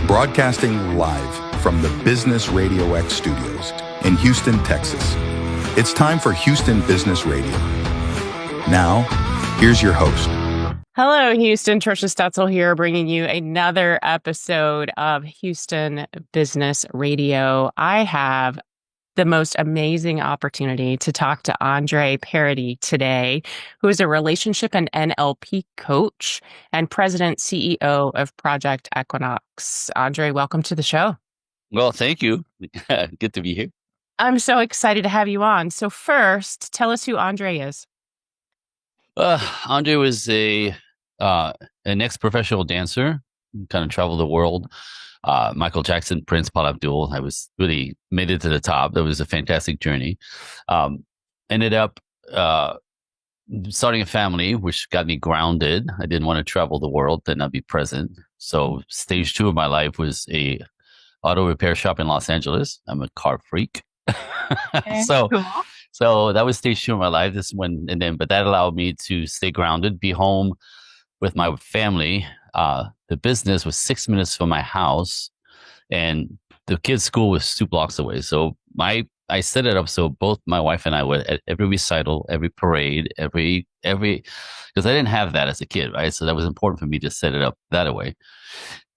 Broadcasting live from the Business RadioX studios in Houston, Texas. It's time for Houston Business Radio. Now, here's your host. Hello, Houston. Trisha Stetzel here, bringing you another episode of Houston Business Radio. I have the most amazing opportunity to talk to Andre Paradis today, who is a relationship and NLP coach and president CEO of Project Equinox. Andre, welcome to the show. Well, thank you. Good to be here. I'm so excited to have you on. So first, tell us who Andre is. Andre was an ex-professional dancer, kind of traveled the world. Michael Jackson, Prince, Paula Abdul. I was really made it to the top. That was a fantastic journey. Ended up starting a family, which got me grounded. I didn't want to travel the world and not be present. So stage 2 of my life was a auto repair shop in Los Angeles. I'm a car freak. Okay, So cool. So that was stage 2 of my life. But that allowed me to stay grounded, be home with my family. The business was 6 minutes from my house, and the kids' school was 2 blocks away. So I set it up so both my wife and I would at every recital, every parade, every because I didn't have that as a kid, right? So that was important for me to set it up that way.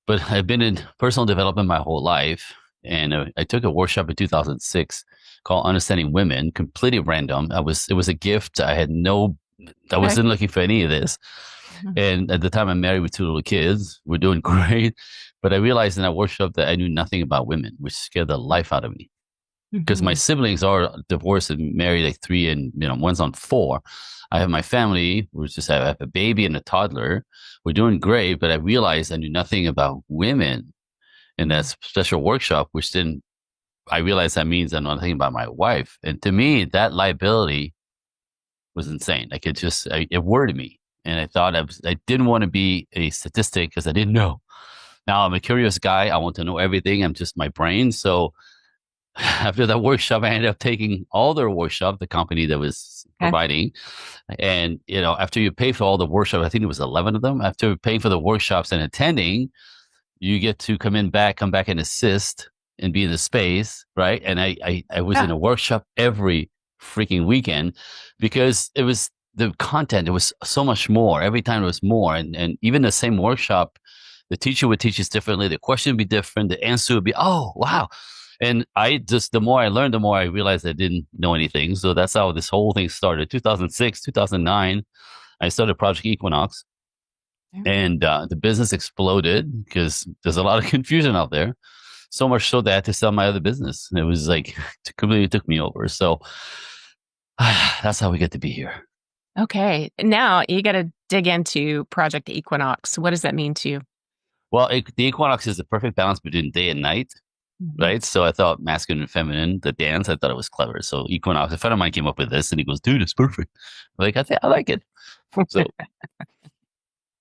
But I've been in personal development my whole life, and I took a workshop in 2006 called Understanding Women, completely random. It was a gift. I wasn't looking for any of this. And at the time, I'm married with 2 little kids. We're doing great. But I realized in that workshop that I knew nothing about women, which scared the life out of me. Because my siblings are divorced and married like 3 and, one's on 4. I have my family. I have a baby and a toddler. We're doing great. But I realized I knew nothing about women in that special workshop, which then I realized that means I know nothing about my wife. And to me, that liability was insane. Like it worried me. And I thought I didn't want to be a statistic because I didn't know. Now I'm a curious guy. I want to know everything. I'm just my brain. So after that workshop, I ended up taking all their workshop, the company that was providing. And, after you pay for all the workshops, I think it was 11 of them. After paying for the workshops and attending, you get to come back and assist and be in the space, right? And I was in a workshop every freaking weekend because it was the content. It was so much more. Every time it was more. And even the same workshop, the teacher would teach us differently. The question would be different. The answer would be, oh, wow. And the more I learned, the more I realized I didn't know anything. So that's how this whole thing started. 2006, 2009, I started Project Equinox. And the business exploded because there's a lot of confusion out there. So much so that I had to sell my other business. It was like, it completely took me over. So that's how we get to be here. Okay. Now you got to dig into Project Equinox. What does that mean to you? Well, the Equinox is the perfect balance between day and night, right? So I thought masculine and feminine, the dance, I thought it was clever. So Equinox, a friend of mine came up with this and he goes, dude, it's perfect. I like it. So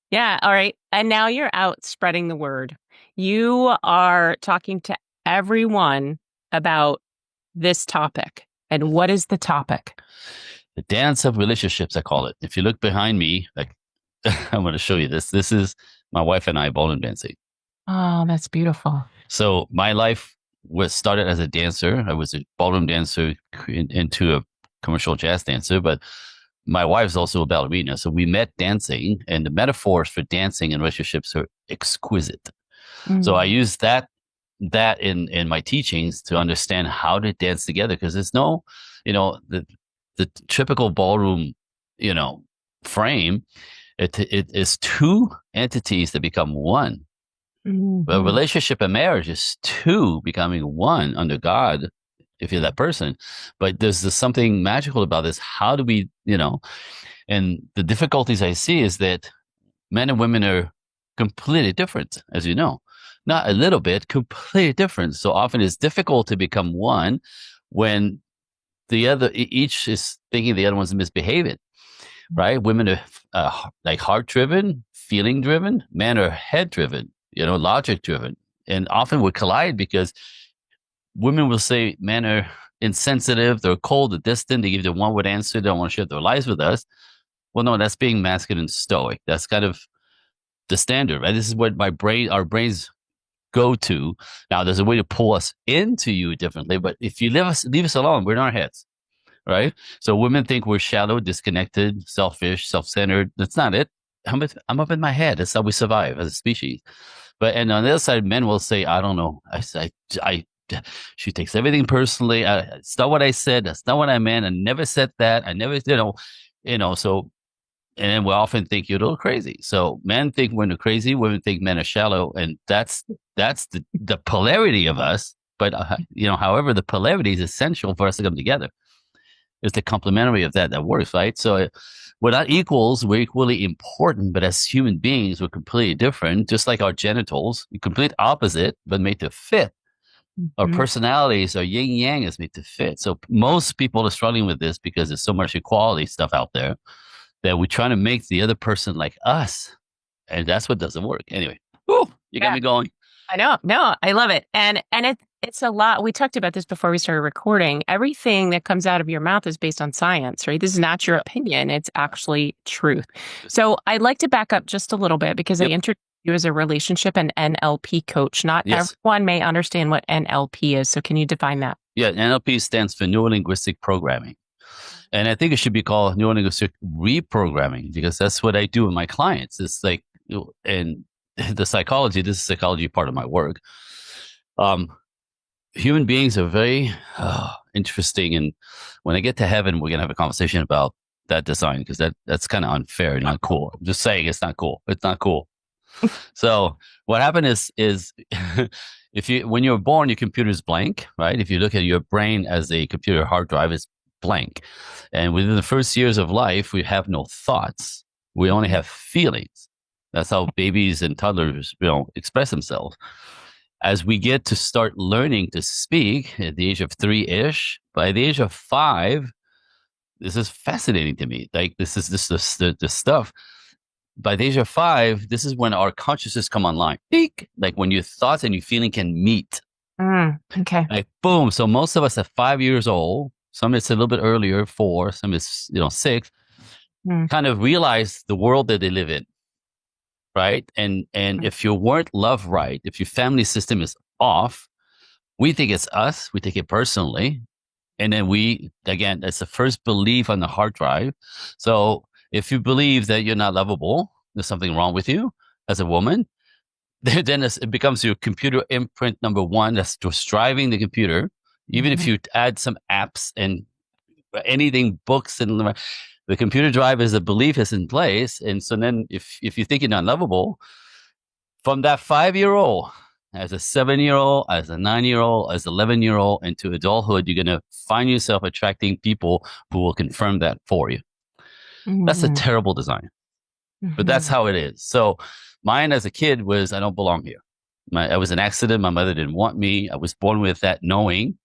Yeah. All right. And now you're out spreading the word. You are talking to everyone about this topic. And what is the topic? The dance of relationships, I call it. If you look behind me, I'm going to show you this. This is my wife and I ballroom dancing. Oh, that's beautiful. So my life was started as a dancer. I was a ballroom dancer into a commercial jazz dancer, but my wife's also a ballerina. So we met dancing, and the metaphors for dancing and relationships are exquisite. So I use that in my teachings to understand how to dance together, because there's no, the typical ballroom, frame. It is 2 entities that become one. A relationship and marriage is 2 becoming one under God, if you're that person. But there's something magical about this. How do we, and the difficulties I see is that men and women are completely different, as you know. Not a little bit, completely different. So often it's difficult to become one when each is thinking the other one's misbehaving, right? Women are like heart-driven, feeling-driven. Men are head-driven, logic-driven. And often we collide because women will say men are insensitive, they're cold, they're distant, they give the one-word answer, they don't want to share their lives with us. Well, no, that's being masculine and stoic. That's kind of the standard, right? This is what our brains go to. Now, there's a way to pull us into you differently, but if you leave us alone, we're in our heads, right? So women think we're shallow, disconnected, selfish, self-centered. That's not it. I'm up in my head. That's how we survive as a species. And on the other side, men will say, I don't know. I she takes everything personally. It's not what I said. That's not what I meant. I never said that. I never, so, and then we often think you're a little crazy. So men think we're crazy. Women think men are shallow. And that's the polarity of us. But, however, the polarity is essential for us to come together. It's the complementary of that works, right? So we're not equals. We're equally important. But as human beings, we're completely different. Just like our genitals, complete opposite, but made to fit. Our personalities, our yin yang is made to fit. So most people are struggling with this because there's so much equality stuff out there that we're trying to make the other person like us. And that's what doesn't work. Anyway, you got me going. I know. No, I love it. And it's a lot. We talked about this before we started recording. Everything that comes out of your mouth is based on science, right? This is not your opinion. It's actually truth. So I'd like to back up just a little bit because I introduced you as a relationship and NLP coach. Not everyone may understand what NLP is. So can you define that? Yeah, NLP stands for Neuro-Linguistic Programming. And I think it should be called Neuro-Linguistic Reprogramming because that's what I do with my clients. It's like, and the psychology, this is psychology part of my work. Human beings are very interesting. And when I get to heaven, we're going to have a conversation about that design because that's kind of unfair and not cool. I'm just saying it's not cool. It's not cool. So what happened is when you're born, your computer is blank, right? If you look at your brain as a computer hard drive, it's blank. And within the first years of life, we have no thoughts. We only have feelings. That's how babies and toddlers, express themselves. As we get to start learning to speak at the age of 3-ish, by the age of 5, this is fascinating to me. Like this the stuff. By the age of 5, this is when our consciousness come online. Peak, like when your thoughts and your feeling can meet. Okay. Like boom. So most of us at 5 years old, some it's a little bit earlier, 4, some is 6, kind of realize the world that they live in. Right. And if you weren't loved right, if your family system is off, we think it's us. We take it personally. And then again, that's the first belief on the hard drive. So if you believe that you're not lovable, there's something wrong with you as a woman, then it becomes your computer imprint number 1 that's just driving the computer. Even if you add some apps and anything, books and the computer drive is a belief is in place. And so then if you think you're not lovable, from that 5-year-old, as a 7-year-old, as a 9-year-old, as 11-year-old into adulthood, you're going to find yourself attracting people who will confirm that for you. That's a terrible design, but that's how it is. So mine as a kid was, I don't belong here. I was an accident. My mother didn't want me. I was born with that knowing.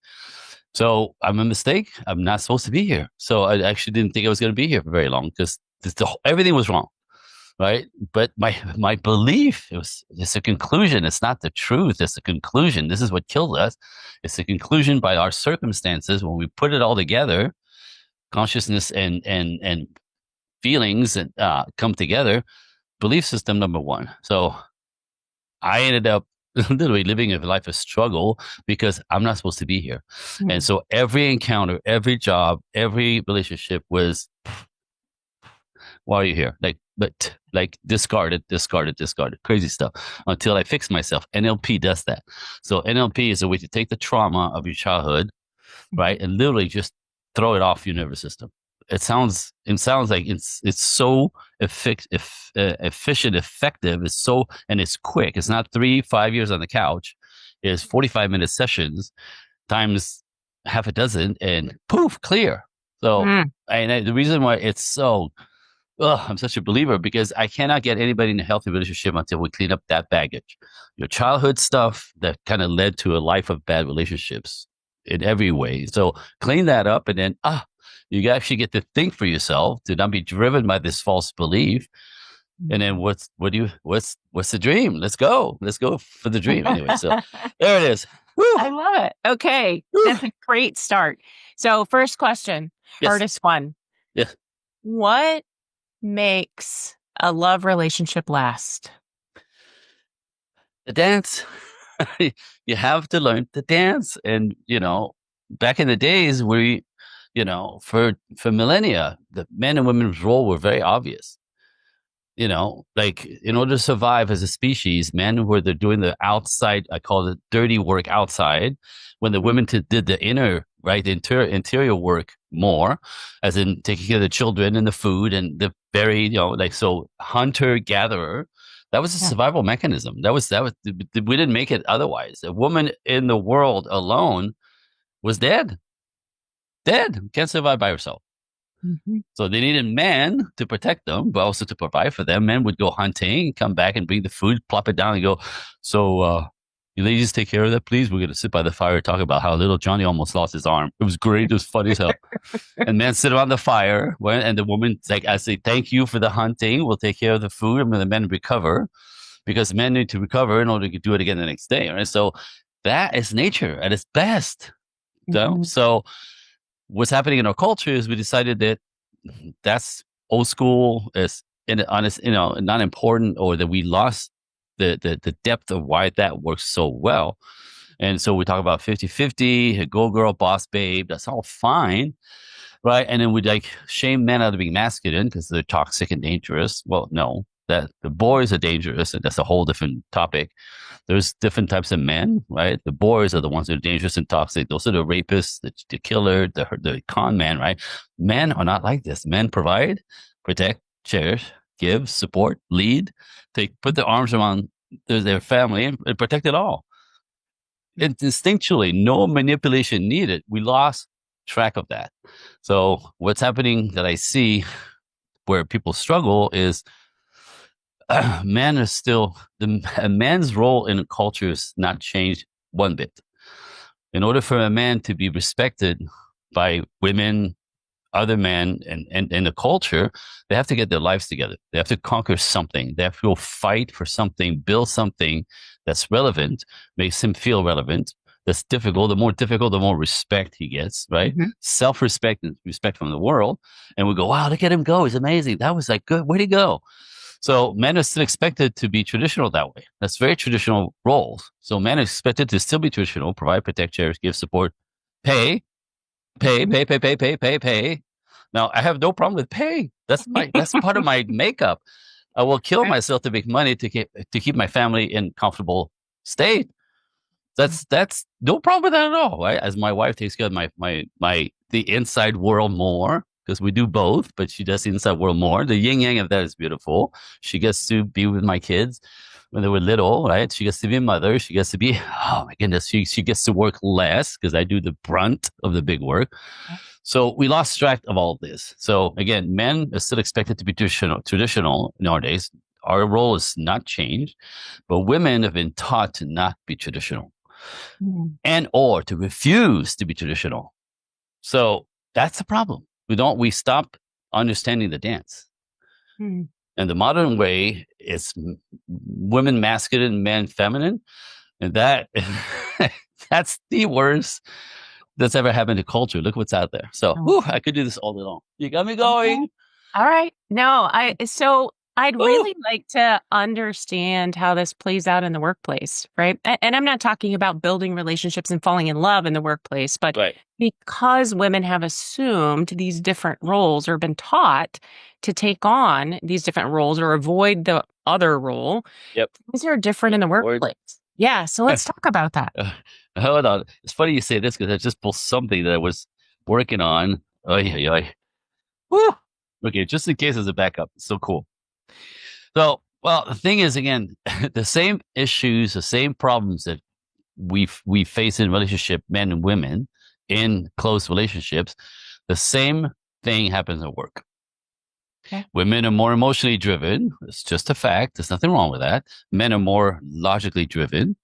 So I'm a mistake. I'm not supposed to be here. So I actually didn't think I was going to be here for very long because everything was wrong. Right. But my belief, it's a conclusion. It's not the truth. It's a conclusion. This is what killed us. It's a conclusion by our circumstances. When we put it all together, consciousness and feelings come together. Belief system number 1. So I ended up literally living a life of struggle because I'm not supposed to be here. And so every encounter, every job, every relationship was, why are you here? Like discarded, crazy stuff until I fix myself. NLP does that. So NLP is a way to take the trauma of your childhood, right? And literally just throw it off your nervous system. It sounds like it's so efficient, effective. It's quick. It's not 3-5 years on the couch. It's 45-minute sessions times half a dozen and poof, clear. So, and the reason why it's so, I'm such a believer because I cannot get anybody in a healthy relationship until we clean up that baggage. Your childhood stuff that kind of led to a life of bad relationships in every way. So clean that up and then, you actually get to think for yourself, to not be driven by this false belief. And then what's the dream? Let's go for the dream. Anyway, so there it is. Woo. I love it. Okay. Woo. That's a great start. So first question, hardest one. Yes. What makes a love relationship last? The dance. You have to learn to dance. And, back in the days for millennia, the men and women's role were very obvious. Like in order to survive as a species, men were doing the outside, I call it dirty work outside, when the women did the inner, right, the interior work more, as in taking care of the children and the food and the very, so hunter gatherer. That was a survival mechanism. We didn't make it otherwise. A woman in the world alone was dead, can't survive by herself. Mm-hmm. So they needed men to protect them, but also to provide for them. Men would go hunting, come back and bring the food, plop it down and go, so, you ladies take care of that, please. We're going to sit by the fire and talk about how little Johnny almost lost his arm. It was great. It was funny as hell. And men sit around the fire, and the woman's like, I say, thank you for the hunting. We'll take care of the food. And the men recover, because men need to recover in order to do it again the next day. Right? So that is nature at its best. Mm-hmm. So what's happening in our culture is we decided that that's old school, is not important, or that we lost the depth of why that works so well. And so we talk about 50-50, go girl, boss babe, that's all fine, right? And then we shame men out of being masculine because they're toxic and dangerous. Well, no, that the boys are dangerous, and that's a whole different topic. There's different types of men, right? The boys are the ones that are dangerous and toxic. Those are the rapists, the killer, the con man, right? Men are not like this. Men provide, protect, cherish, give, support, lead. They put their arms around their family and protect it all. And instinctually, no manipulation needed. We lost track of that. So what's happening that I see where people struggle is man is still a man's role in a culture is not changed one bit. In order for a man to be respected by women, other men, and the culture, they have to get their lives together. They have to conquer something. They have to go fight for something, build something that's relevant, makes him feel relevant. That's difficult. The more difficult, the more respect he gets, right? Mm-hmm. Self-respect and respect from the world. And we go, wow, look at him go. He's amazing. That was good. Where'd he go? So men are still expected to be traditional that way. That's very traditional roles. So men are expected to still be traditional, provide, protect, cherish, give support, pay. Now I have no problem with pay. That's part of my makeup. I will kill myself to make money to keep my family in comfortable state. That's no problem with that at all, right? As my wife takes care of the inside world more, because we do both, but she does the inside world more. The yin yang of that is beautiful. She gets to be with my kids when they were little, right? She gets to be a mother. She gets to be, oh my goodness, she gets to work less because I do the brunt of the big work. So we lost track of all of this. So again, men are still expected to be traditional nowadays. Our role is not changed, but women have been taught to not be traditional and or to refuse to be traditional. So that's the problem. We stop understanding the dance. And the modern way is women masculine, men feminine. And that's the worst that's ever happened to culture. Look what's out there. So I could do this all day long. You got me going. All right. No, I'd really like to understand how this plays out in the workplace, right? And I'm not talking about building relationships and falling in love in the workplace, but because women have assumed these different roles or been taught to take on these different roles or avoid the other role, things are different in the workplace. Yeah, so let's talk about that. Hold on. It's funny you say this because I just pulled something that I was working on. Woo! Okay, just in case as a backup. It's so cool. So, well, the thing is, again, the same issues, the same problems that we face in relationship, men and women, in close relationships, the same thing happens at work. Okay. Women are more emotionally driven. It's just a fact. There's nothing wrong with that. Men are more logically driven.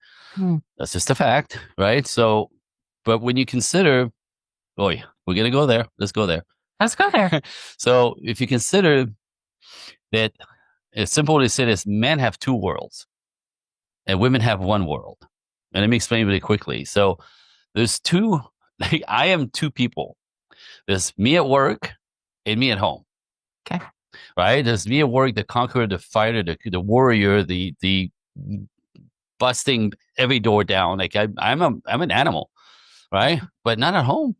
That's just a fact, right? So, but when you consider, we're going to go there. Let's go there. So if you consider that, it's simple to say this, men have two worlds and women have one world. And let me explain really quickly. So there's I am two people. There's me at work and me at home. Okay. Right? There's me at work, the conqueror, the fighter, the warrior, the busting every door down. Like I'm an animal, right? But not at home.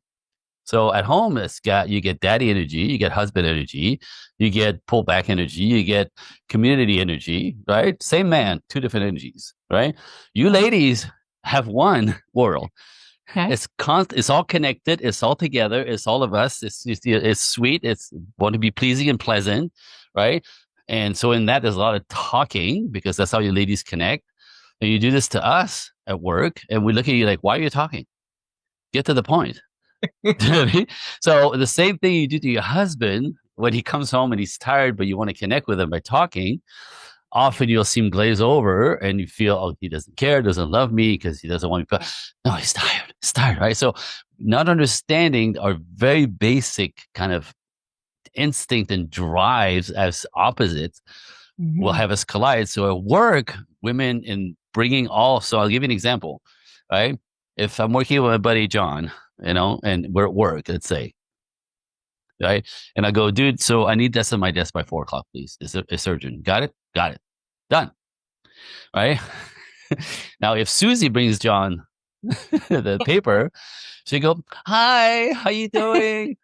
So at home, you get daddy energy, you get husband energy, you get pullback energy, you get community energy, right? Same man, two different energies, right? You ladies have one world. Okay. It's all connected. It's all together. It's all of us. It's sweet. It's want to be pleasing and pleasant, right? And so in that, there's a lot of talking because that's how you ladies connect. And you do this to us at work, and we look at you like, why are you talking? Get to the point. So the same thing you do to your husband when he comes home and he's tired, but you want to connect with him by talking. Often you'll see him glaze over and you feel, oh, he doesn't care, doesn't love me because he doesn't want me. No, he's tired. He's tired, right? So not understanding our very basic kind of instinct and drives as opposites will have us collide. So at work, women in bringing all, so I'll give you an example, right? If I'm working with my buddy John, and we're at work, let's say, right? And I go, dude, so I need this on my desk by 4:00, please. Is a surgeon. Got it? Got it. Done. Right? Now, if Susie brings John the paper, she go, hi, how you doing?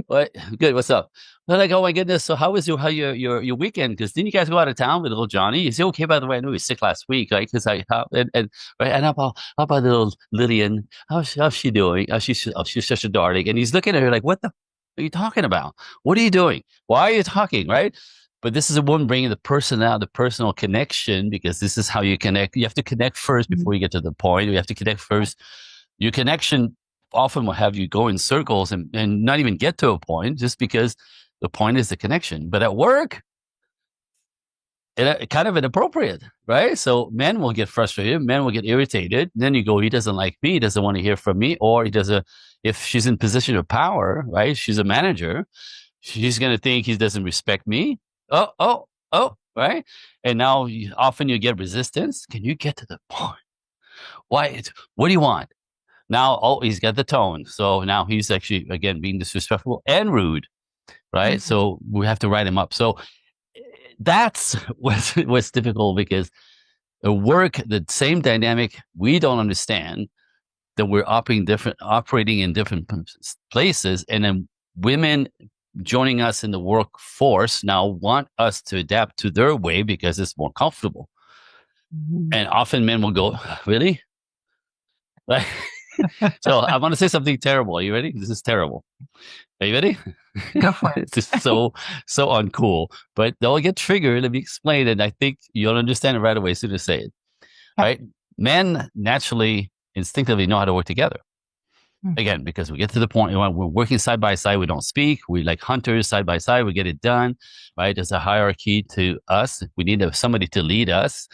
What? Good. What's up? They're like, oh my goodness. So how was your weekend? Because didn't you guys go out of town with little Johnny? Is he okay? By the way, I knew he was sick last week, right? Because right, and how about little Lillian? How's she doing? She's such a darling. And he's looking at her like, what the are you talking about? What are you doing? Why are you talking? Right? But this is a woman bringing the personal connection, because this is how you connect. You have to connect first before you get to the point. You have to connect first. Your connection often will have you go in circles and not even get to a point, just because the point is the connection. But at work, it kind of inappropriate, right? So men will get frustrated, men will get irritated. Then you go, he doesn't like me, he doesn't want to hear from me, or he doesn't. If she's in position of power, right? She's a manager. She's going to think he doesn't respect me. Oh, right? And now often you get resistance. Can you get to the point? Why? What do you want? Now, he's got the tone. So now he's actually, again, being disrespectful and rude, right? So we have to write him up. So that's what's difficult, because at work, the same dynamic we don't understand, that we're operating in different places. And then women joining us in the workforce now want us to adapt to their way because it's more comfortable. And often men will go, really? Like, so I want to say something terrible. Are you ready? This is terrible. Are you ready? Go for it. It's just so uncool. But they'll get triggered. Let me explain it. I think you'll understand it right away as soon as I say it. Right? Men naturally, instinctively know how to work together. Again, because we get to the point when we're working side by side, we don't speak. We like hunters side by side. We get it done. Right? There's a hierarchy to us. We need somebody to lead us.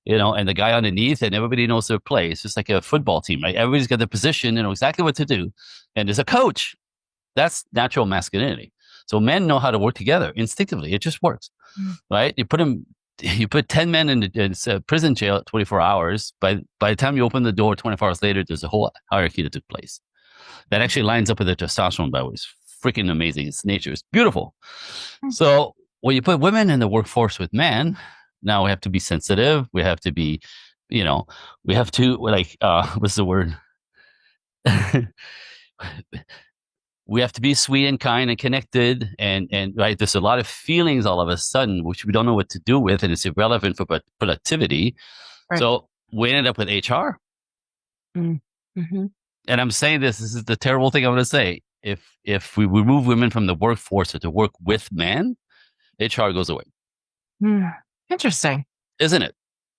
And the guy underneath, and everybody knows their place. It's just like a football team, right? Everybody's got their position, they know exactly what to do. And there's a coach. That's natural masculinity. So men know how to work together instinctively. It just works, right? You put 10 men in prison jail at 24 hours. By the time you open the door 24 hours later, there's a whole hierarchy that took place. That actually lines up with their testosterone, by the way. It's freaking amazing. It's nature. It's beautiful. So when you put women in the workforce with men, now we have to be sensitive. We have to be, we have to, like, what's the word? We have to be sweet and kind and connected. And right, there's a lot of feelings all of a sudden, which we don't know what to do with. And it's irrelevant for productivity. Right. So we ended up with HR. Mm-hmm. And I'm saying this is the terrible thing I'm going to say. If we remove women from the workforce or to work with men, HR goes away. Interesting. Isn't it?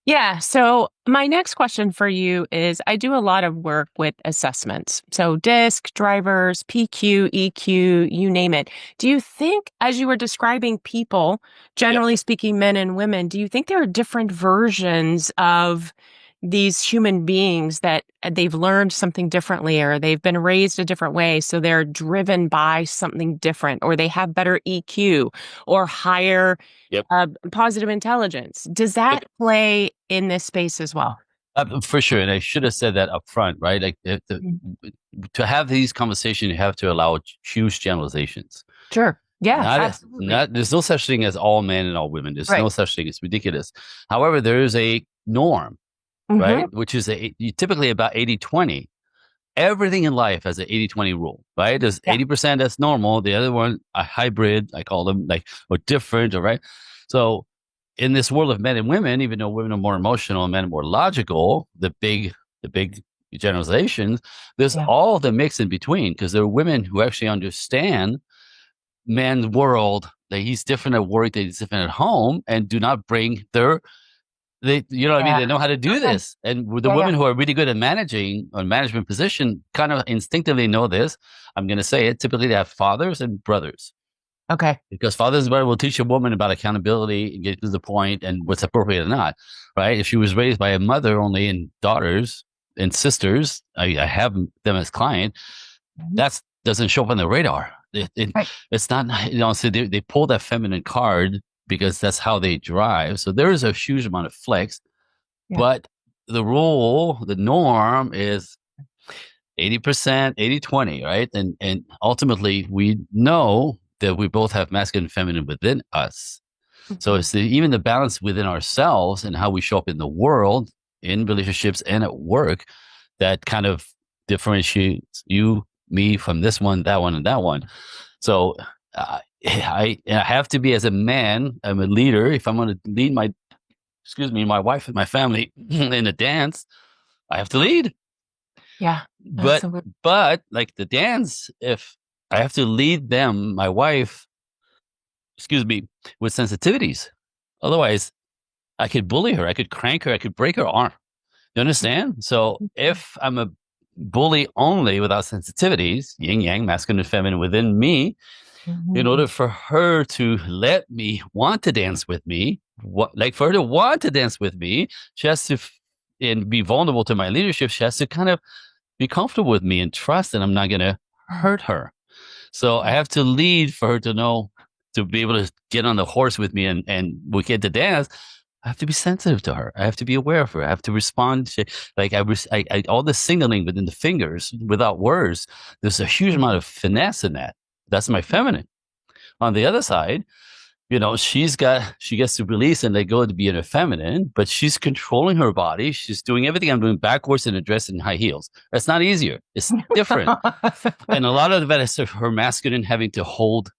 Yeah. So my next question for you is, I do a lot of work with assessments. So DISC, drivers, PQ, EQ, you name it. Do you think, as you were describing people, generally speaking, men and women, do you think there are different versions of these human beings that they've learned something differently, or they've been raised a different way, so they're driven by something different, or they have better EQ or higher positive intelligence? Does that play in this space as well? For sure. And I should have said that up front, right? Like to have these conversations, you have to allow huge generalizations. Sure. Yeah, absolutely. There's no such thing as all men and all women. There's no such thing. It's ridiculous. However, there is a norm. right? Which is typically about 80-20. Everything in life has an 80-20 rule, right? There's 80% that's normal. The other one, a hybrid, I call them, like, or different, all right? So in this world of men and women, even though women are more emotional and men are more logical, the big generalizations, there's all the mix in between, because there are women who actually understand man's world, that he's different at work, that he's different at home, and do not bring you know what I mean? They know how to do this. And the women who are really good at managing or management position kind of instinctively know this. I'm going to say it. Typically, they have fathers and brothers. Okay. Because fathers and brothers will teach a woman about accountability and get to the point and what's appropriate or not, right? If she was raised by a mother only and daughters and sisters, I have them as client, that doesn't show up on the radar. It's not, you know, so they pull that feminine card because that's how they drive. So there is a huge amount of flex, but the rule, the norm is 80%, 80-20, right? And ultimately we know that we both have masculine and feminine within us. So it's even the balance within ourselves and how we show up in the world, in relationships and at work, that kind of differentiates you, me from this one, that one, and that one. So I have to be, as a man, I'm a leader. If I'm going to lead my wife and my family in a dance, I have to lead. Yeah. But like the dance, if I have to lead them, my wife, with sensitivities. Otherwise, I could bully her. I could crank her. I could break her arm. You understand? So if I'm a bully only without sensitivities, yin yang, masculine and feminine within me, in order for her to let me want to dance with me, for her to want to dance with me, she has to and be vulnerable to my leadership. She has to kind of be comfortable with me and trust that I'm not going to hurt her. So I have to lead for her to know, to be able to get on the horse with me and we get to dance. I have to be sensitive to her. I have to be aware of her. I have to respond to, like, all the signaling within the fingers without words. There's a huge amount of finesse in that. That's my feminine. On the other side, you know, she gets to release and let go to be in her feminine, but she's controlling her body. She's doing everything I'm doing backwards in a dress and high heels. That's not easier. It's different. And a lot of that is her masculine having to hold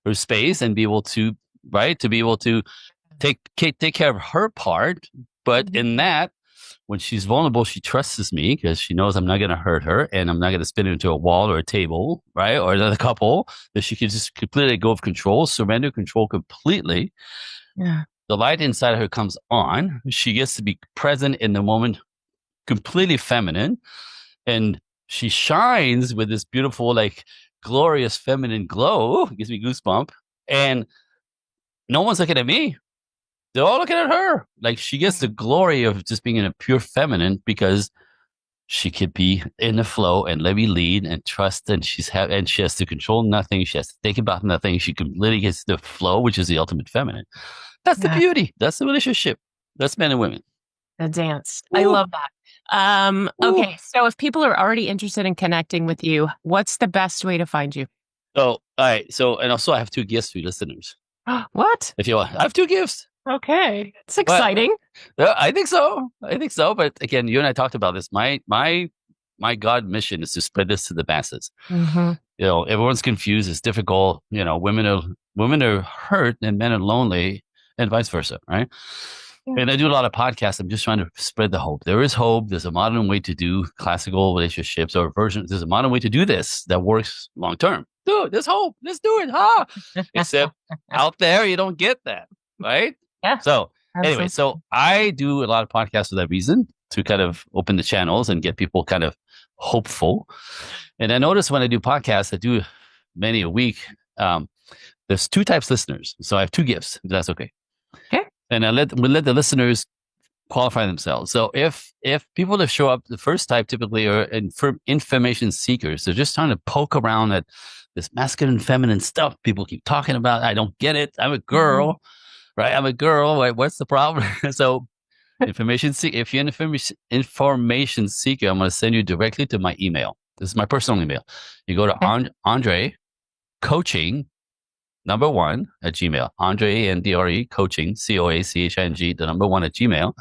her space and be able to, to be able to take care of her part. But in that, when she's vulnerable, she trusts me because she knows I'm not going to hurt her and I'm not going to spin her into a wall or a table, right? Or another couple, that she can just completely let go of control, surrender control completely. Yeah. The light inside of her comes on. She gets to be present in the moment, completely feminine. And she shines with this beautiful, like, glorious feminine glow. It gives me goosebumps. And no one's looking at me. They're all looking at her. Like, she gets the glory of just being in a pure feminine because she could be in the flow and let me lead and trust. And she has to control nothing. She has to think about nothing. She completely gets the flow, which is the ultimate feminine. That's the beauty. That's the relationship. That's men and women. The dance. Ooh. I love that. Okay. So if people are already interested in connecting with you, what's the best way to find you? So, all right. So, and also I have 2 gifts for you listeners. What? If you want, I have 2 gifts. Okay. It's exciting. I think so. But again, you and I talked about this. My God mission is to spread this to the masses. You know, everyone's confused. It's difficult. You know, women are hurt and men are lonely and vice versa. Right. Yeah. And I do a lot of podcasts. I'm just trying to spread the hope. There is hope. There's a modern way to do classical relationships or versions. There's a modern way to do this that works long term. Dude, there's hope. Let's do it. Except out there, you don't get that. Right. Yeah. So anyway, so I do a lot of podcasts for that reason, to kind of open the channels and get people kind of hopeful. And I notice when I do podcasts, I do many a week. There's 2 types of listeners. So I have 2 gifts, if that's okay. Okay. And we let the listeners qualify themselves. So if people that show up, the first type typically are information seekers. They're just trying to poke around at this masculine and feminine stuff people keep talking about. I don't get it. I'm a girl. Right, I'm a girl. What's the problem? So, if you're an information seeker, I'm going to send you directly to my email. This is my personal email. You go to Andre Coaching number one at Gmail. Andre, Andre, coaching, COACHING, the number one at Gmail.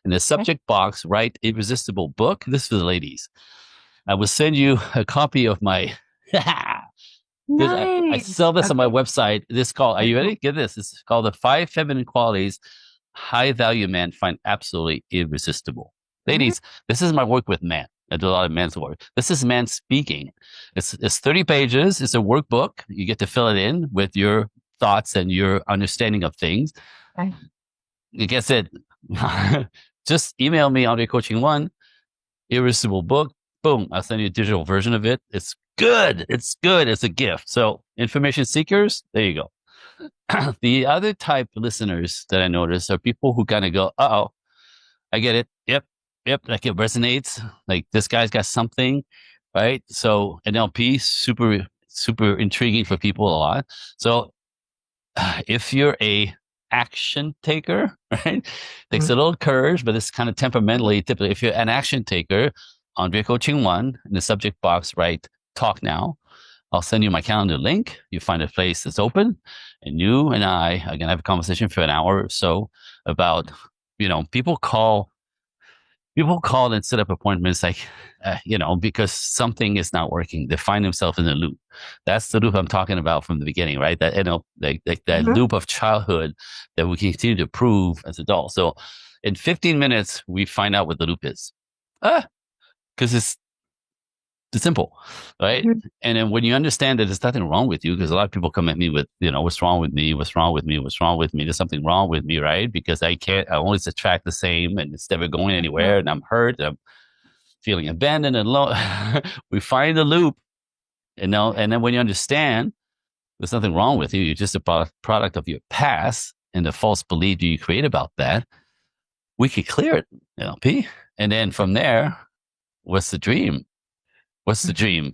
In the subject box, write Irresistible Book. This is for the ladies. I will send you a copy of my. I sell this on my website. This called, are you ready? Get this. It's called The 5 Feminine Qualities High Value Men Find Absolutely Irresistible. Ladies, this is my work with men. I do a lot of men's work. This is man speaking. It's 30 pages. It's a workbook. You get to fill it in with your thoughts and your understanding of things. Like I said, just email me, Andre Coaching 1, Irresistible Book. Boom. I'll send you a digital version of it. It's good. It's good. It's a gift. So information seekers, there you go. The other type of listeners that I notice are people who kind of go, uh-oh, I get it. Yep. Like it resonates. Like this guy's got something, right? So NLP, super, super intriguing for people a lot. So if you're a action taker, right? Takes a little courage, but it's kind of temperamentally typically. If you're an action taker, Andre Coaching 1 in the subject box, write talk now. I'll send you my calendar link. You find a place that's open, and you and I are gonna have a conversation for an hour or so about, people call and set up appointments like, because something is not working. They find themselves in a loop. That's the loop I'm talking about from the beginning, right? That, that loop of childhood that we continue to prove as adults. So in 15 minutes, we find out what the loop is. Because it's simple, right? And then when you understand that there's nothing wrong with you, because a lot of people come at me with, what's wrong with me? What's wrong with me? What's wrong with me? There's something wrong with me, right? Because I always attract the same and it's never going anywhere and I'm hurt. I'm feeling abandoned and alone. We find the loop and then when you understand there's nothing wrong with you, you're just a product of your past and the false belief you create about that, we could clear it, NLP. And then from there, what's the dream? What's the dream?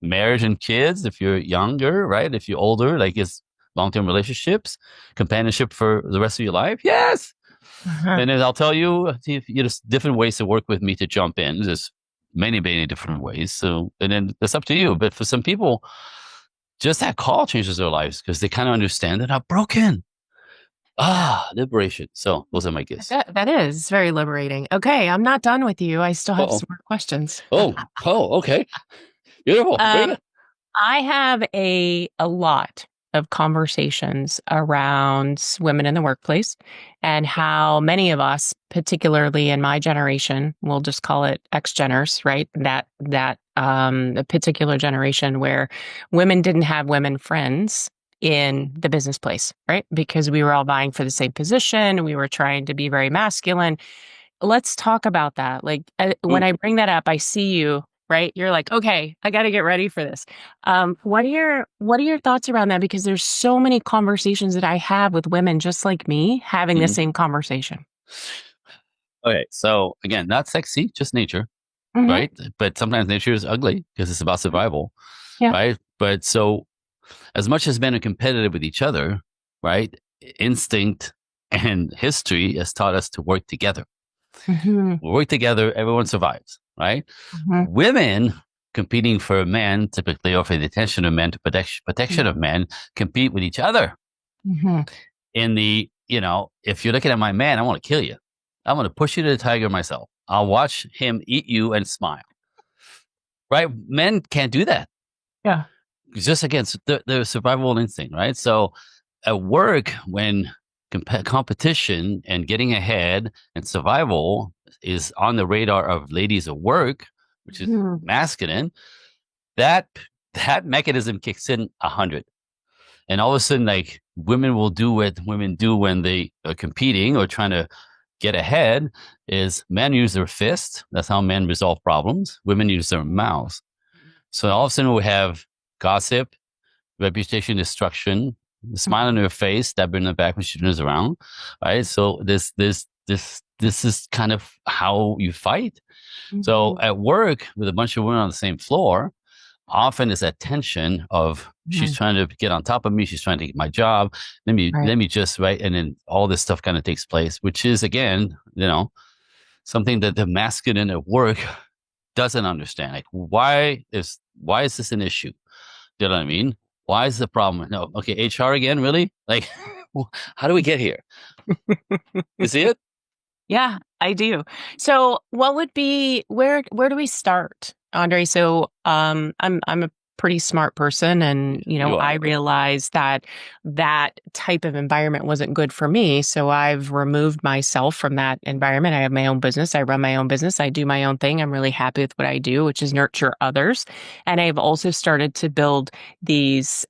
Marriage and kids if you're younger, right? If you're older, like it's long-term relationships, companionship for the rest of your life. Yes. And then I'll tell you, there's different ways to work with me to jump in. There's many, many different ways. So, and then it's up to you. But for some people, just that call changes their lives because they kind of understand that I'm broken. Liberation. So those are my gifts. That is very liberating. Okay, I'm not done with you. I still have some more questions. Okay. Beautiful. I have a lot of conversations around women in the workplace and how many of us, particularly in my generation, we'll just call it X-Geners, right? That a particular generation where women didn't have women friends in the business place, right? Because we were all vying for the same position. We were trying to be very masculine. Let's talk about that. Like when I bring that up, I see you, right? You're like, okay, I got to get ready for this. What are your thoughts around that? Because there's so many conversations that I have with women just like me having the same conversation. Okay. So again, not sexy, just nature, right? But sometimes nature is ugly because it's about survival, right? But so as much as men are competitive with each other, right? Instinct and history has taught us to work together. We work together, everyone survives, right? Women competing for men, typically, or for the attention of men, to protection of men, compete with each other. In the, if you're looking at my man, I want to kill you. I want to push you to the tiger myself. I'll watch him eat you and smile. Right? Men can't do that. Yeah. Just against the survival instinct, right? So at work, when competition and getting ahead and survival is on the radar of ladies at work, which is masculine, that mechanism kicks in 100. And all of a sudden, like women will do what women do when they are competing or trying to get ahead is men use their fists. That's how men resolve problems. Women use their mouths. So all of a sudden we have gossip, reputation destruction, the smile on her face, stab her in the back when she turns around. Right. So this is kind of how you fight. So at work with a bunch of women on the same floor, often is that tension of she's trying to get on top of me, she's trying to get my job. Let me just right, and then all this stuff kind of takes place, which is again, something that the masculine at work doesn't understand. Like why is this an issue? You know what I mean? Why is the problem? No, okay, HR again, really? Like, how do we get here? You see it? Yeah, I do. So what would be where do we start, Andre? So I'm a pretty smart person, and You I are. realized that type of environment wasn't good for me. So I've removed myself from that environment. I have my own business. I run my own business. I do my own thing. I'm really happy with what I do, which is nurture others. And I've also started to build these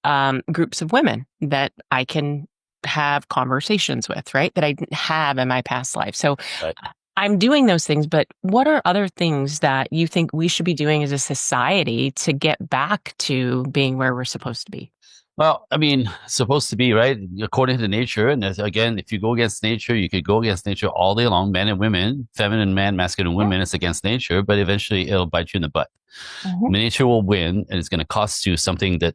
groups of women that I can have conversations with, right? That I didn't have in my past life. So Right. I'm doing those things, but what are other things that you think we should be doing as a society to get back to being where we're supposed to be? Well, I mean, supposed to be, right? According to nature. And again, if you go against nature, you could go against nature all day long, men and women, feminine man, masculine Yeah. women. It's against nature, but eventually it'll bite you in the butt. Mhm. Nature will win, and it's going to cost you something that,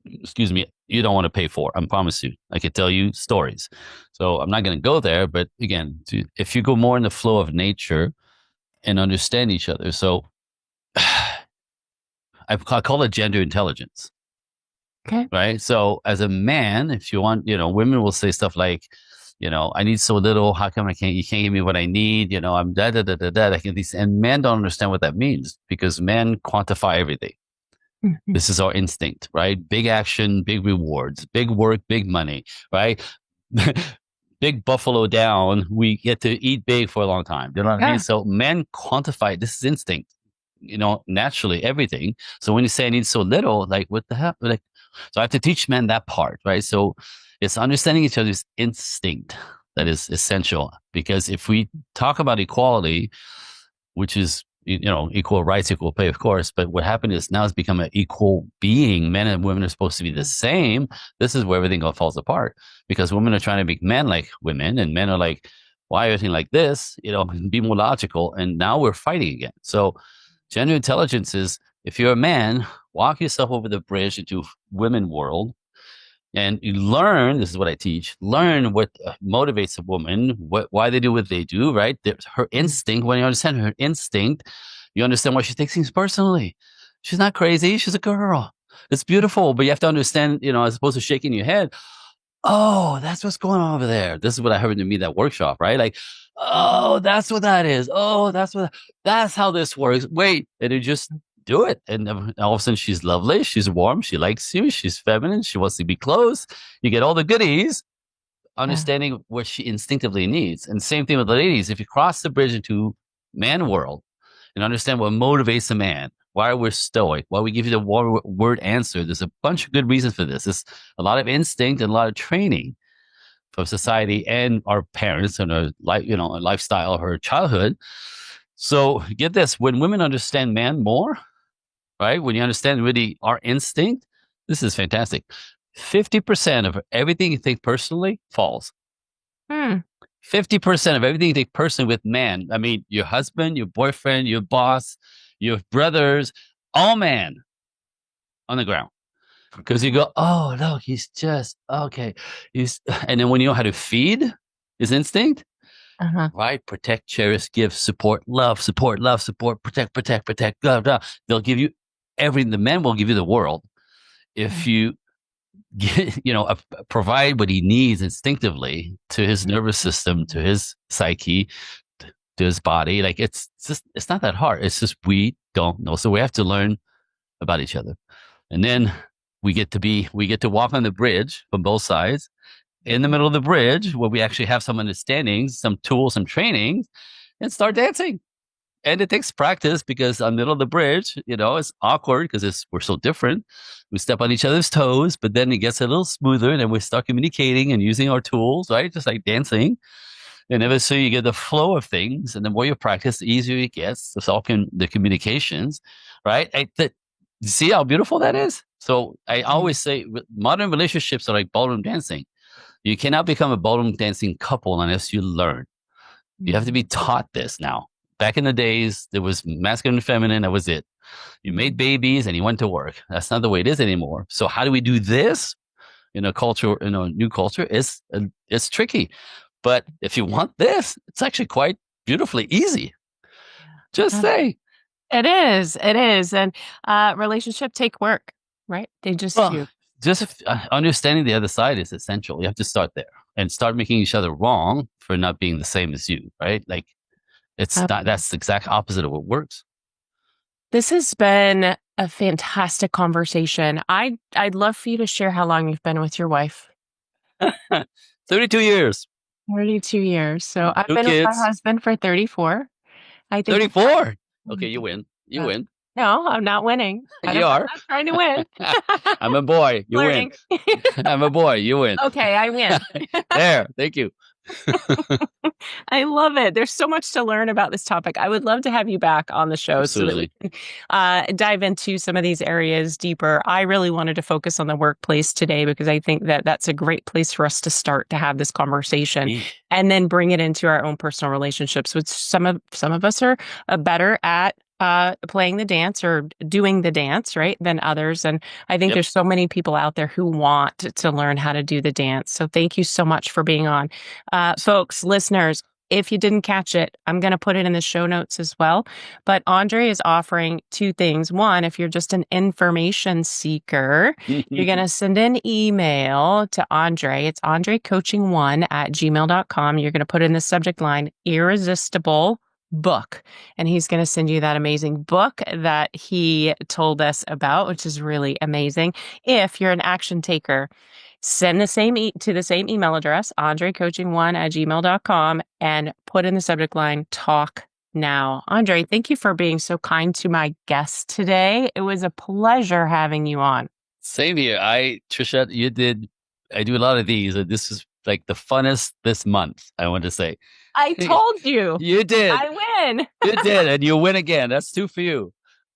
excuse me, you don't want to pay for. I promise you. I could tell you stories. So I'm not going to go there. But again, if you go more in the flow of nature and understand each other. So I call it gender intelligence. Okay. Right. So as a man, if you want, women will say stuff like, I need so little. How come you can't give me what I need? I'm da da da da da. Like these, and men don't understand what that means because men quantify everything. Mhm. This is our instinct, right? Big action, big rewards, big work, big money, right? Big buffalo down. We get to eat big for a long time. You know what I mean? Yeah. So men quantify, this is instinct, naturally everything. So when you say I need so little, like what the hell? Like, so I have to teach men that part, right? So it's understanding each other's instinct that is essential because if we talk about equality, which is equal rights, equal pay, of course. But what happened is now it's become an equal being. Men and women are supposed to be the same. This is where everything all falls apart because women are trying to make men like women, and men are like, why everything like this? Be more logical. And now we're fighting again. So gender intelligence is if you're a man, walk yourself over the bridge into women world and you learn. This is what I teach. Learn what motivates a woman, why they do what they do. Right, her instinct. When you understand her instinct, you understand why she takes things personally. She's not crazy. She's a girl. It's beautiful, but you have to understand. As opposed to shaking your head. Oh, that's what's going on over there. This is what I heard in me that workshop. Right, like, oh, that's what that is. Oh, that's how this works. Wait, and you just do it. And all of a sudden she's lovely. She's warm. She likes you. She's feminine. She wants to be close. You get all the goodies, Yeah. understanding what she instinctively needs. And same thing with the ladies. If you cross the bridge into man world and understand what motivates a man, why we're stoic, why we give you the word answer, there's a bunch of good reasons for this. It's a lot of instinct and a lot of training from society and our parents and our lifestyle, her childhood. So get this: when women understand man more, right? When you understand really our instinct, this is fantastic. 50% of everything you think personally falls. Hmm. 50% of everything you take personally with man. I mean, your husband, your boyfriend, your boss, your brothers, all man on the ground. Because you go, oh, look, he's just okay. And then when you know how to feed his instinct, Uh-huh. right? Protect, cherish, give, support, love, protect, blah, blah. They'll give you everything. The men will give you the world if you provide what he needs instinctively to his nervous system, to his psyche, to his body. Like it's not that hard. It's just we don't know. So we have to learn about each other. And then we get to walk on the bridge from both sides in the middle of the bridge where we actually have some understanding, some tools, some training, and start dancing. And it takes practice because on the middle of the bridge, it's awkward because we're so different. We step on each other's toes, but then it gets a little smoother and then we start communicating and using our tools, right? Just like dancing. And eventually you get the flow of things. And the more you practice, the easier it gets. It's all the communications, right? See how beautiful that is? So I always say modern relationships are like ballroom dancing. You cannot become a ballroom dancing couple unless you learn. You have to be taught this now. Back in the days, there was masculine and feminine. That was it. You made babies and you went to work. That's not the way it is anymore. So how do we do this in a culture, in a new culture? It's tricky. But if you want this, it's actually quite beautifully easy. Just say. It is. It is. And relationship take work, right? They just Well, do. just understanding the other side is essential. You have to start there and start making each other wrong for not being the same as you, right? Like that's the exact opposite of what works. This has been a fantastic conversation. I'd love for you to share how long you've been with your wife. 32 years. 32 years. So I've 2 been with my kids. husband for 34. I think 34. Okay, you win. You win. No, I'm not winning. You are. I'm not trying to win. I'm a boy. You Learning. win. I'm a boy. You win. Okay, I win. There. Thank you. I love it. There's so much to learn about this topic. I would love to have you back on the show so that we can dive into some of these areas deeper. I really wanted to focus on the workplace today because I think that that's a great place for us to start to have this conversation and then bring it into our own personal relationships, which some of us are better at playing the dance or doing the dance, right, than others. And I think there's so many people out there who want to learn how to do the dance. So thank you so much for being on. Folks, listeners, if you didn't catch it, I'm going to put it in the show notes as well. But Andre is offering two things. One, if you're just an information seeker, you're going to send an email to Andre. It's andrecoaching1@gmail.com. You're going to put in the subject line, irresistible book, and he's going to send you that amazing book that he told us about, which is really amazing. If you're an action taker, send the same to the same email address, andrecoaching1@gmail.com, and put in the subject line, talk now. Andre, thank you for being so kind to my guest today. It was a pleasure having you on. Same here. Trisha, I do a lot of these, and this is like the funnest this month, I want to say. I told you. You did. I win. You did, and you win again. That's 2 for you.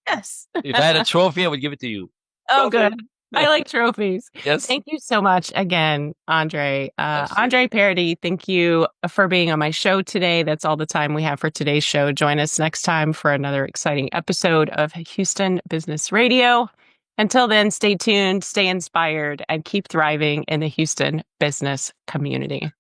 Yes. If I had a trophy, I would give it to you. Oh, good. I like trophies. Yes. Thank you so much again, Andre. Andre Paradis, thank you for being on my show today. That's all the time we have for today's show. Join us next time for another exciting episode of Houston Business Radio. Until then, stay tuned, stay inspired, and keep thriving in the Houston business community.